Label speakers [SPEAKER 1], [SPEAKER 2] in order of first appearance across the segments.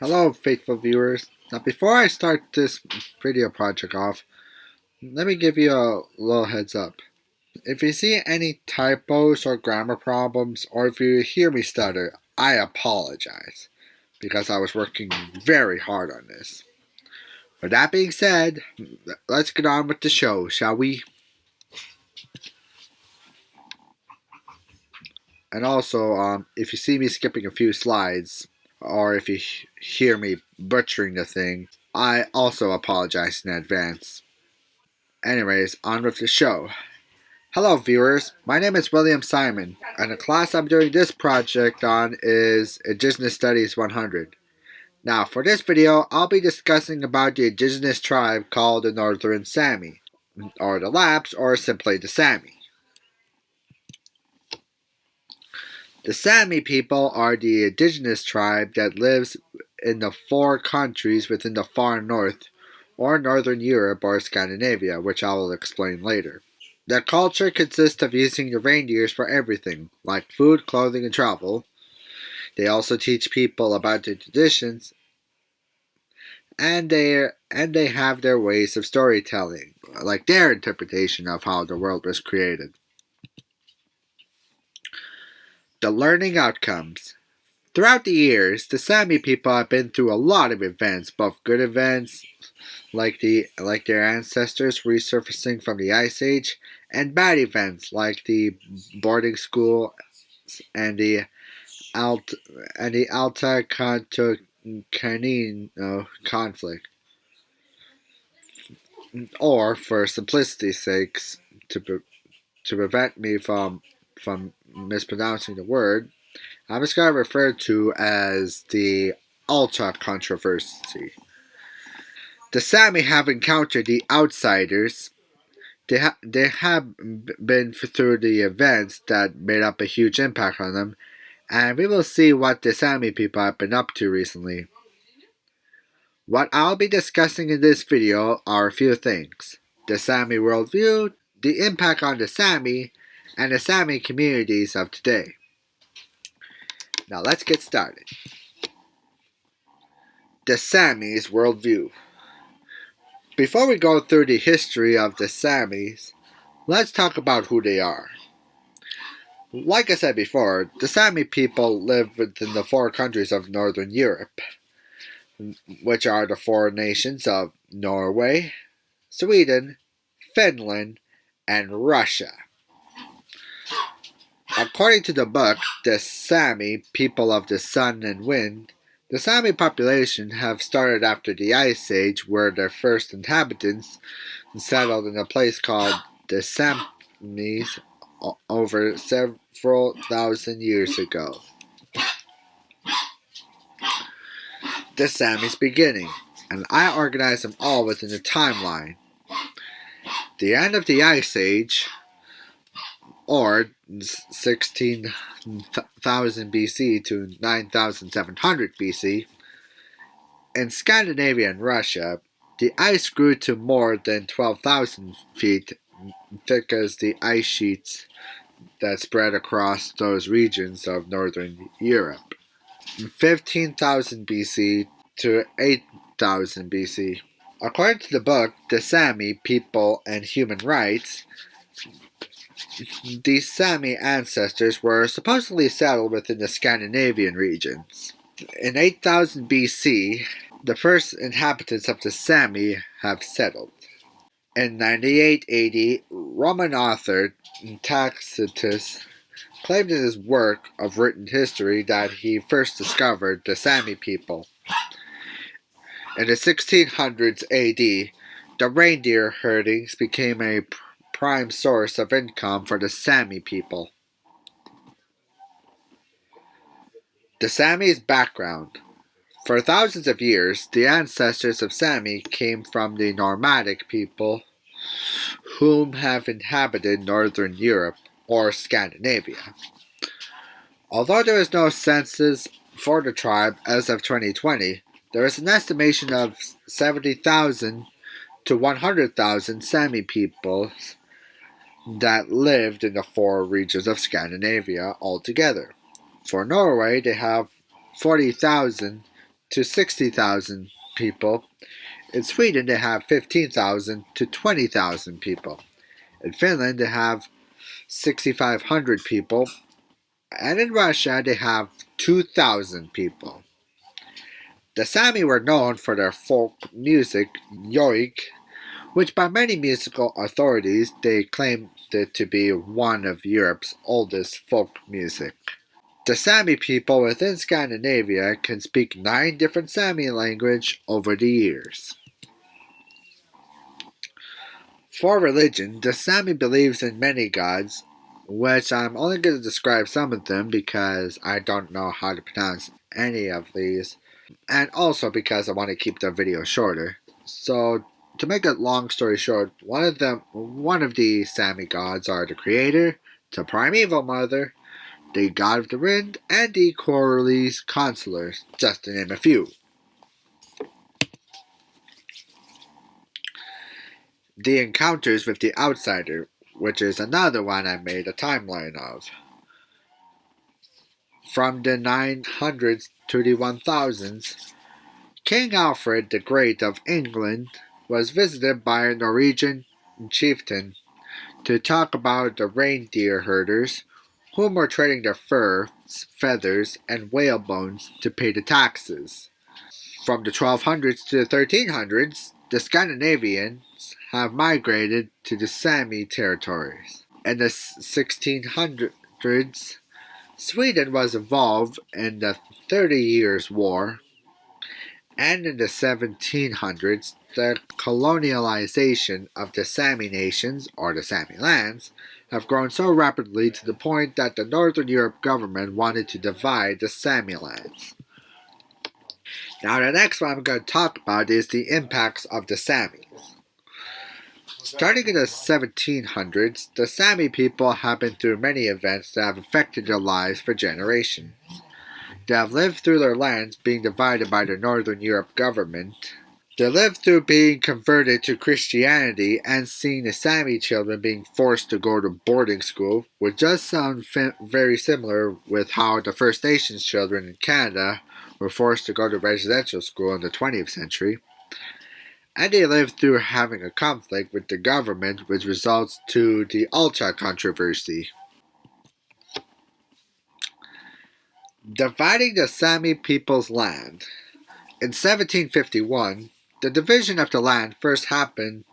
[SPEAKER 1] Hello, faithful viewers. Now, before I start this video project off, let me give you a little heads up. If you see any typos or grammar problems, or if you hear me stutter, I apologize, because I was working very hard on this. With that being said, let's get on with the show, shall we? And also, if you see me skipping a few slides, or if you hear me butchering the thing, I also apologize in advance. Anyways, on with the show. Hello viewers, my name is William Simon, and the class I'm doing this project on is Indigenous Studies 100. Now for this video, I'll be discussing about the indigenous tribe called the Northern Sami, or the Lapps, or simply the Sami. The Sami people are the indigenous tribe that lives in the four countries within the far north, or Northern Europe or Scandinavia, which I will explain later. Their culture consists of using the reindeers for everything, like food, clothing, and travel. They also teach people about their traditions, and they have their ways of storytelling, like their interpretation of how the world was created. The learning outcomes. Throughout the years, the Sami people have been through a lot of events, both good events, like their ancestors resurfacing from the Ice Age, and bad events like the boarding school and the Alta-Kautokeino Conflict. Or, for simplicity's sakes, to prevent me from mispronouncing the word, I'm just going to refer to as the Alta controversy. The Sami have encountered the outsiders. They have been through the events that made up a huge impact on them, and we will see what the Sami people have been up to recently. What I'll be discussing in this video are a few things: the Sami worldview, the impact on the Sami, and the Sami communities of today. Now let's get started. The Sami's worldview. Before we go through the history of the Samis, let's talk about who they are. Like I said before, the Sami people live within the four countries of Northern Europe, which are the four nations of Norway, Sweden, Finland, and Russia. According to the book, The Sami, People of the Sun and Wind, the Sami population have started after the Ice Age, where their first inhabitants settled in a place called the Samis over several thousand years ago. The Sami's beginning, and I organize them all within a timeline. The end of the Ice Age, or 16,000 BC to 9,700 BC, in Scandinavia and Russia, the ice grew to more than 12,000 feet thick as the ice sheets that spread across those regions of Northern Europe. 15,000 BC to 8,000 BC. According to the book, The Sami, People and Human Rights, the Sami ancestors were supposedly settled within the Scandinavian regions. In 8000 BC, the first inhabitants of the Sami have settled. In 98 AD, Roman author Tacitus claimed in his work of written history that he first discovered the Sami people. In the 1600s AD, the reindeer herdings became a prime source of income for the Sami people. The Sami's background. For thousands of years, the ancestors of Sami came from the nomadic people whom have inhabited Northern Europe or Scandinavia. Although there is no census for the tribe as of 2020, there is an estimation of 70,000 to 100,000 Sami people that lived in the four regions of Scandinavia altogether. For Norway, they have 40,000 to 60,000 people. In Sweden, they have 15,000 to 20,000 people. In Finland, they have 6,500 people. And in Russia, they have 2,000 people. The Sami were known for their folk music, yoik, which by many musical authorities they claimed it to be one of Europe's oldest folk music. The Sami people within Scandinavia can speak 9 different Sami languages over the years. For religion, the Sami believes in many gods, which I'm only going to describe some of them because I don't know how to pronounce any of these, and also because I want to keep the video shorter. So, to make a long story short, one of the Sami gods are the Creator, the Primeval Mother, the God of the Wind, and the Quarterly's Counselors, just to name a few. The Encounters with the Outsider, which is another one I made a timeline of. From the 900s to the 1000s, King Alfred the Great of England was visited by a Norwegian chieftain to talk about the reindeer herders whom were trading their fur, feathers, and whale bones to pay the taxes. From the 1200s to the 1300s, the Scandinavians have migrated to the Sami territories. In the 1600s, Sweden was involved in the 30 Years' War, and in the 1700s, the colonialization of the Sami nations, or the Sami lands, have grown so rapidly to the point that the Northern Europe government wanted to divide the Sami lands. Now the next one I'm going to talk about is the impacts of the Samis. Starting in the 1700s, the Sami people have been through many events that have affected their lives for generations. They have lived through their lands being divided by the Northern Europe government. They lived through being converted to Christianity and seeing the Sami children being forced to go to boarding school, which does sound very similar with how the First Nations children in Canada were forced to go to residential school in the 20th century. And they lived through having a conflict with the government, which results to the Alta controversy. Dividing the Sami people's land. In 1751, the division of the land first happened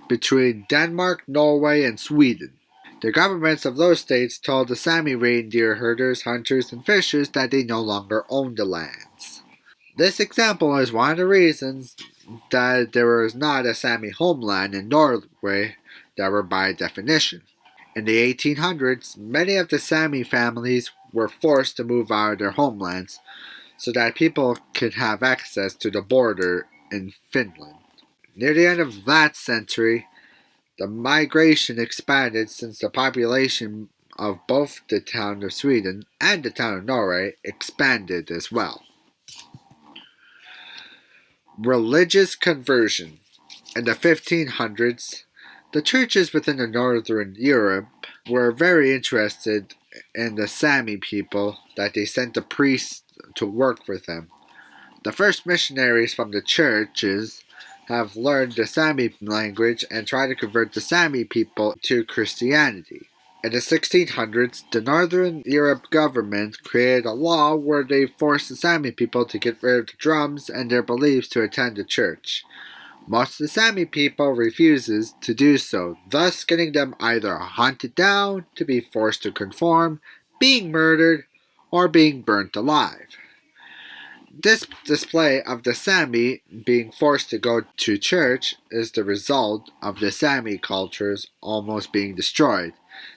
[SPEAKER 1] between Denmark, Norway, and Sweden. The governments of those states told the Sami reindeer herders, hunters, and fishers that they no longer owned the lands. This example is one of the reasons that there was not a Sami homeland in Norway that were by definition. In the 1800s, many of the Sami families were forced to move out of their homelands so that people could have access to the border in Finland. Near the end of that century, the migration expanded since the population of both the town of Sweden and the town of Norway expanded as well. Religious conversion. In the 1500s, the churches within the Northern Europe were very interested in the Sami people that they sent the priests to work with them. The first missionaries from the churches have learned the Sami language and tried to convert the Sami people to Christianity. In the 1600s, the Northern Europe government created a law where they forced the Sami people to get rid of the drums and their beliefs to attend the church. Most of the Sami people refuses to do so, thus getting them either hunted down to be forced to conform, being murdered, or being burnt alive. This display of the Sami being forced to go to church is the result of the Sami cultures almost being destroyed,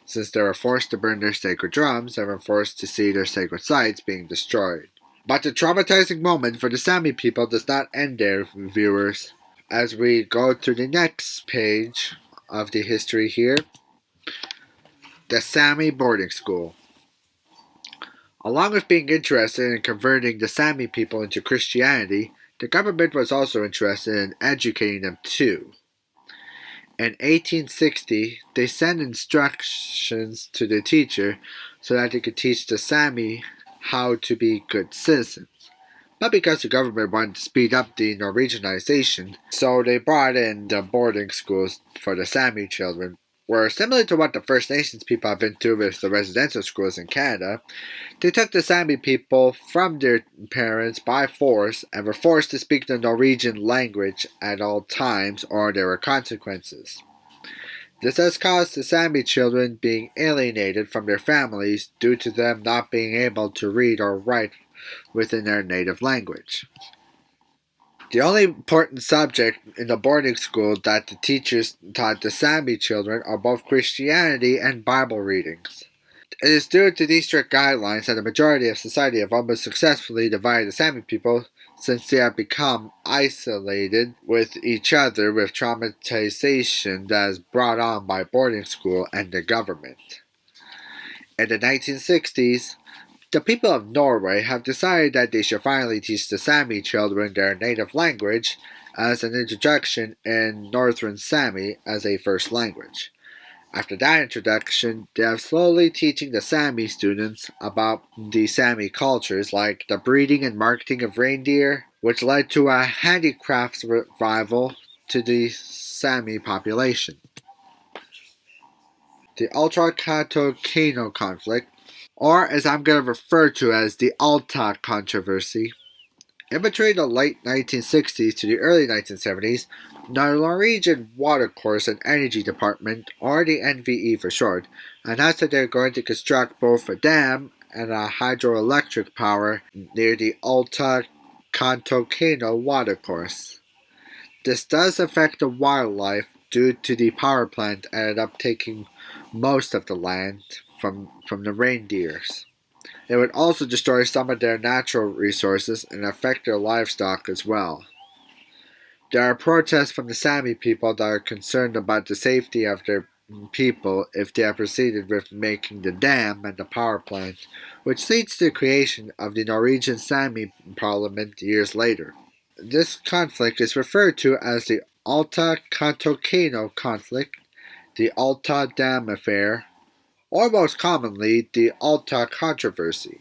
[SPEAKER 1] since they were forced to burn their sacred drums and were forced to see their sacred sites being destroyed. But the traumatizing moment for the Sami people does not end there, viewers. As we go to the next page of the history here, the Sami boarding school. Along with being interested in converting the Sami people into Christianity, the government was also interested in educating them too. In 1860, they sent instructions to the teacher so that they could teach the Sami how to be good citizens. but because the government wanted to speed up the Norwegianization, so they brought in the boarding schools for the Sami children, where similar to what the First Nations people have been through with the residential schools in Canada, they took the Sami people from their parents by force and were forced to speak the Norwegian language at all times or there were consequences. This has caused the Sami children being alienated from their families due to them not being able to read or write within their native language. The only important subject in the boarding school that the teachers taught the Sami children are both Christianity and Bible readings. It is due to these strict guidelines that the majority of society have almost successfully divided the Sami people since they have become isolated with each other with traumatization that is brought on by boarding school and the government. In the 1960s, the people of Norway have decided that they should finally teach the Sami children their native language as an introduction in Northern Sami as a first language. After that introduction, they are slowly teaching the Sami students about the Sami cultures like the breeding and marketing of reindeer, which led to a handicrafts revival to the Sami population. The Alta-Kautokeino Conflict, or as I'm going to refer to as the Alta controversy. In between the late 1960s to the early 1970s, the Norwegian Watercourse and Energy Department, or the NVE for short, announced that they're going to construct both a dam and a hydroelectric power near the Alta-Kautokeino Watercourse. This does affect the wildlife due to the power plant ended up taking most of the land from the reindeers. It would also destroy some of their natural resources and affect their livestock as well. There are protests from the Sami people that are concerned about the safety of their people if they have proceeded with making the dam and the power plant, which leads to the creation of the Norwegian Sami Parliament years later. This conflict is referred to as the Alta-Kautokeino Conflict, the Alta Dam Affair, or most commonly, the Alta Controversy.